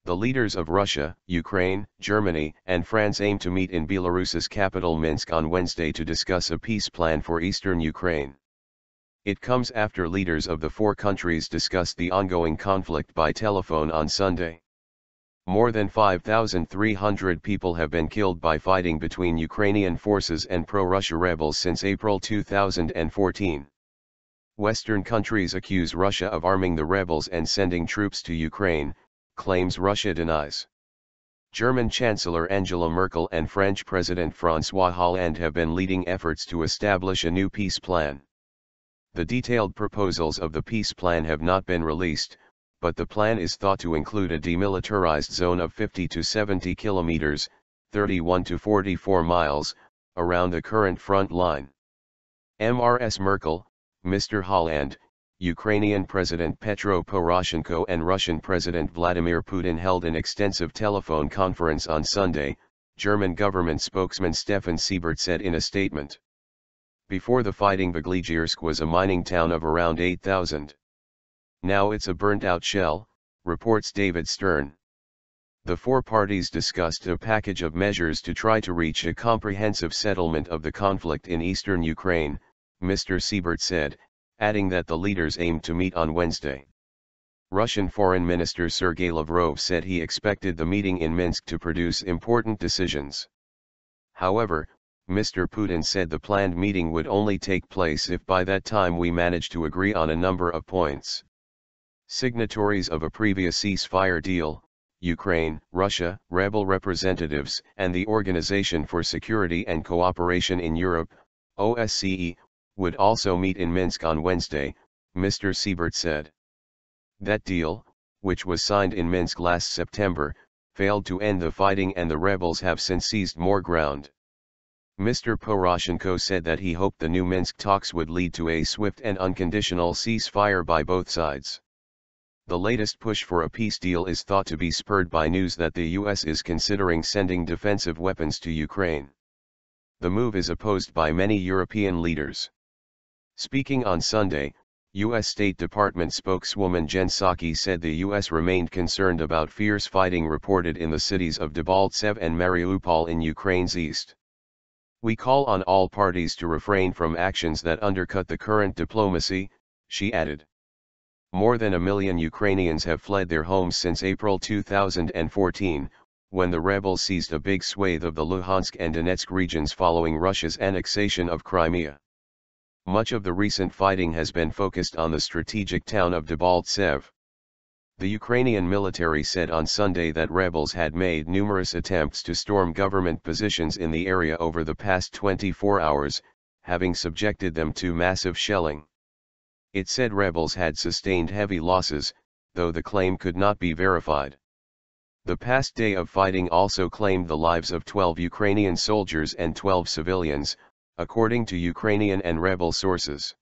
The leaders of Russia, Ukraine, Germany, and France aim to meet in Belarus's capital Minsk on Wednesday to discuss a peace plan for eastern Ukraine. It comes after leaders of the four countries discussed the ongoing conflict by telephone on Sunday. More than 5,300 people have been killed by fighting between Ukrainian forces and pro-Russia rebels since April 2014. Western countries accuse Russia of arming the rebels and sending troops to Ukraine, claims Russia denies. German Chancellor Angela Merkel and French President Francois Hollande have been leading efforts to establish a new peace plan. The detailed proposals of the peace plan have not been released, but the plan is thought to include a demilitarized zone of 50 to 70 kilometers, 31 to 44 miles, around the current front line. Ms. Merkel, Mr. Hollande, Ukrainian President Petro Poroshenko and Russian President Vladimir Putin held an extensive telephone conference on Sunday, German government spokesman Steffen Seibert said in a statement. Before the fighting, Vladimir was a mining town of around 8,000. Now it's a burnt-out shell, reports David Stern. The four parties discussed a package of measures to try to reach a comprehensive settlement of the conflict in eastern Ukraine, Mr. Seibert said, adding that the leaders aimed to meet on Wednesday. Russian Foreign Minister Sergei Lavrov said he expected the meeting in Minsk to produce important decisions. However, Mr. Putin said the planned meeting would only take place if by that time we manage to agree on a number of points. Signatories of a previous ceasefire deal, Ukraine, Russia, rebel representatives, and the Organization for Security and Cooperation in Europe, OSCE, would also meet in Minsk on Wednesday, Mr. Seibert said. That deal, which was signed in Minsk last September, failed to end the fighting and the rebels have since seized more ground. Mr. Poroshenko said that he hoped the new Minsk talks would lead to a swift and unconditional ceasefire by both sides. The latest push for a peace deal is thought to be spurred by news that the US is considering sending defensive weapons to Ukraine. The move is opposed by many European leaders. Speaking on Sunday, U.S. State Department spokeswoman Jen Psaki said the U.S. remained concerned about fierce fighting reported in the cities of Debaltseve and Mariupol in Ukraine's east. We call on all parties to refrain from actions that undercut the current diplomacy, she added. More than 1 million Ukrainians have fled their homes since April 2014, when the rebels seized a big swathe of the Luhansk and Donetsk regions following Russia's annexation of Crimea. Much of the recent fighting has been focused on the strategic town of Debaltseve. The Ukrainian military said on Sunday that rebels had made numerous attempts to storm government positions in the area over the past 24 hours, having subjected them to massive shelling. It said rebels had sustained heavy losses, though the claim could not be verified. The past day of fighting also claimed the lives of 12 Ukrainian soldiers and 12 civilians, according to Ukrainian and rebel sources.